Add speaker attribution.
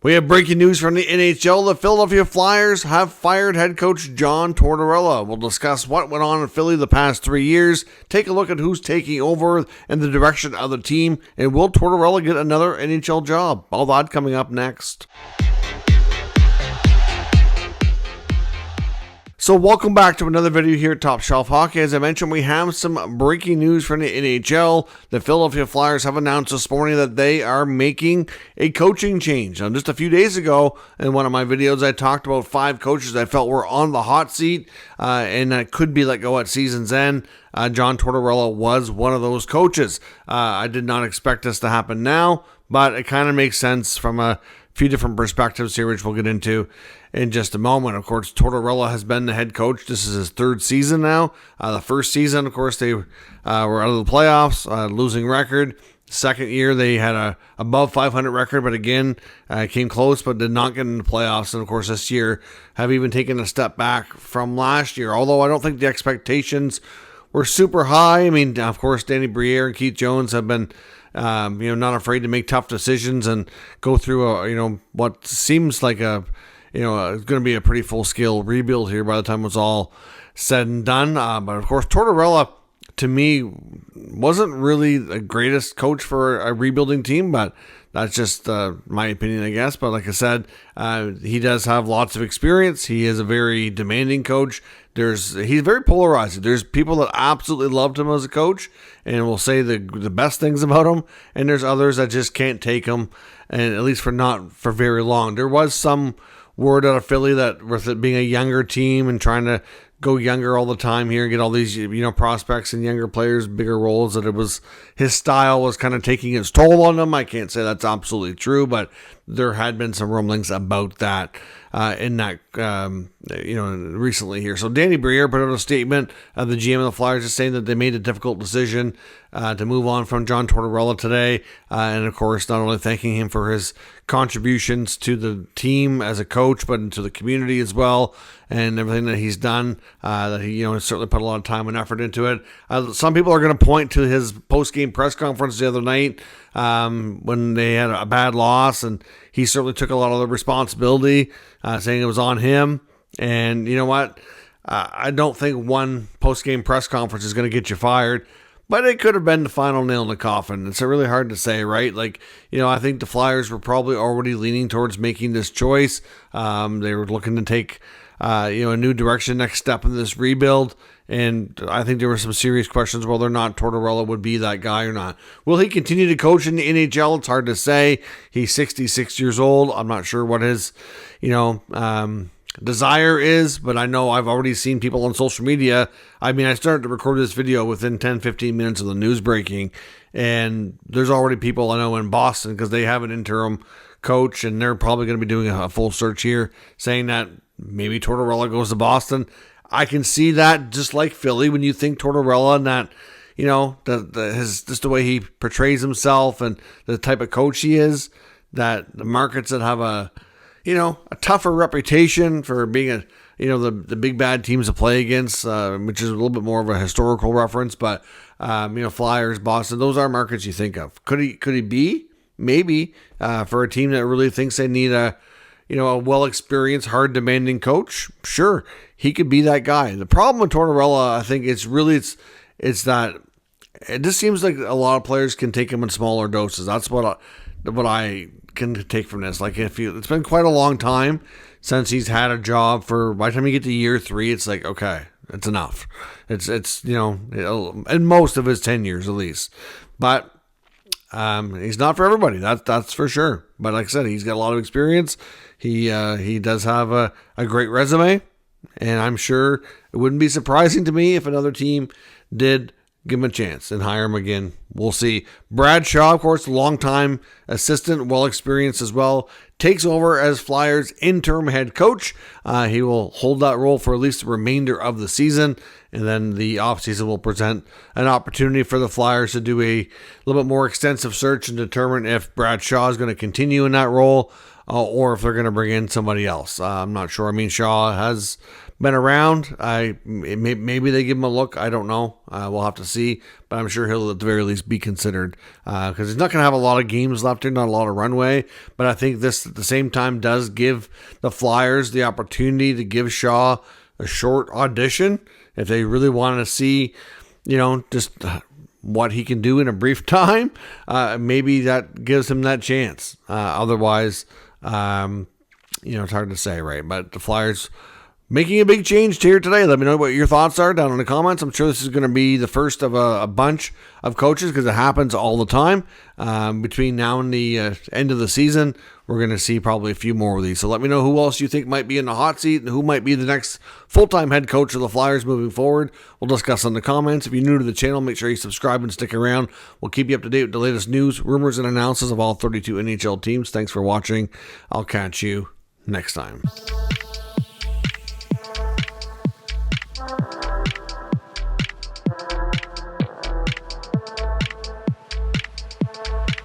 Speaker 1: We have breaking news from the NHL. The Philadelphia Flyers have fired head coach John Tortorella. We'll discuss what went on in Philly the past 3 years, take a look at who's taking over and the direction of the team, and will Tortorella get another NHL job? All that coming up next. So welcome back to another video here at Top Shelf Hockey. As I mentioned, we have some breaking news from the NHL. The Philadelphia Flyers have announced this morning that they are making a coaching change. Just a few days ago, in one of my videos, I talked about 5 coaches I felt were on the hot seat and that could be let go at season's end. John Tortorella was one of those coaches. I did not expect this to happen now, but it kind of makes sense from a few different perspectives here, which we'll get into in just a moment. Of course, Tortorella has been the head coach. This is his 3rd season now. The first season, of course, they were out of the playoffs, losing record. Second year, they had a above 500 record, but again, came close, but did not get into the playoffs. And of course, this year have even taken a step back from last year. Although I don't think the expectations were super high. I mean, of course, Danny Briere and Keith Jones have been not afraid to make tough decisions and go through what seems like it's going to be a pretty full-scale rebuild here by the time it's all said and done. But of course, Tortorella, to me, wasn't really the greatest coach for a rebuilding team, but that's just my opinion, I guess. But like I said, he does have lots of experience. He is a very demanding coach. He's very polarizing. There's people that absolutely loved him as a coach and will say the best things about him, and there's others that just can't take him, and at least not for very long. There was some word out of Philly that with it being a younger team and trying to go younger all the time here and get all these prospects and younger players, bigger roles, that his style was kind of taking its toll on them. I can't say that's absolutely true, but there had been some rumblings about that recently here. So Danny Briere put out a statement. The GM of the Flyers is saying that they made a difficult decision to move on from John Tortorella today, and of course, not only thanking him for his contributions to the team as a coach, but into the community as well, and everything that he's done. That he certainly put a lot of time and effort into it. Some people are going to point to his post-game press conference the other night when they had a bad loss, and he certainly took a lot of the responsibility, saying it was on him. And you know what? I don't think one post-game press conference is going to get you fired, but it could have been the final nail in the coffin. It's really hard to say, right? I think the Flyers were probably already leaning towards making this choice. They were looking to take a new direction, next step in this rebuild. And I think there were some serious questions whether or not Tortorella would be that guy or not. Will he continue to coach in the NHL? It's hard to say. He's 66 years old. I'm not sure what his, desire is, but I know I've already seen people on social media. I mean, I started to record this video within 10-15 minutes of the news breaking, and there's already people I know in Boston, because they have an interim coach, and they're probably going to be doing a full search here, saying that maybe Tortorella goes to Boston. I can see that, just like Philly, when you think Tortorella and that, just the way he portrays himself and the type of coach he is, that the markets that have a tougher reputation for being the big bad teams to play against, which is a little bit more of a historical reference, but Flyers, Boston, those are markets you think of. Could he be? Maybe for a team that really thinks they need a well-experienced, hard-demanding coach. Sure, he could be that guy. The problem with Tortorella, I think, it's that it just seems like a lot of players can take him in smaller doses. That's what I can take from this. It's been quite a long time since he's had a job. By the time you get to year 3, it's like, okay, it's enough. It's in most of his 10 years at least. But he's not for everybody. That's for sure. But like I said, he's got a lot of experience. He does have a great resume, and I'm sure it wouldn't be surprising to me if another team did give him a chance and hire him again. We'll see. Brad Shaw, of course, longtime assistant, well experienced as well, takes over as Flyers interim head coach. He will hold that role for at least the remainder of the season, and then the offseason will present an opportunity for the Flyers to do a little bit more extensive search and determine if Brad Shaw is going to continue in that role or if they're going to bring in somebody else. I'm not sure. I mean, Shaw has been around. Maybe they give him a look. I don't know. We'll have to see. But I'm sure he'll at the very least be considered because he's not going to have a lot of games left in, not a lot of runway. But I think this at the same time does give the Flyers the opportunity to give Shea a short audition if they really want to see, just what he can do in a brief time. Maybe that gives him that chance. Otherwise, it's hard to say, right? But the Flyers making a big change here today. Let me know what your thoughts are down in the comments. I'm sure this is going to be the first of a bunch of coaches because it happens all the time. Between now and the end of the season, we're going to see probably a few more of these. So let me know who else you think might be in the hot seat and who might be the next full-time head coach of the Flyers moving forward. We'll discuss in the comments. If you're new to the channel, make sure you subscribe and stick around. We'll keep you up to date with the latest news, rumors, and analysis of all 32 NHL teams. Thanks for watching. I'll catch you next time.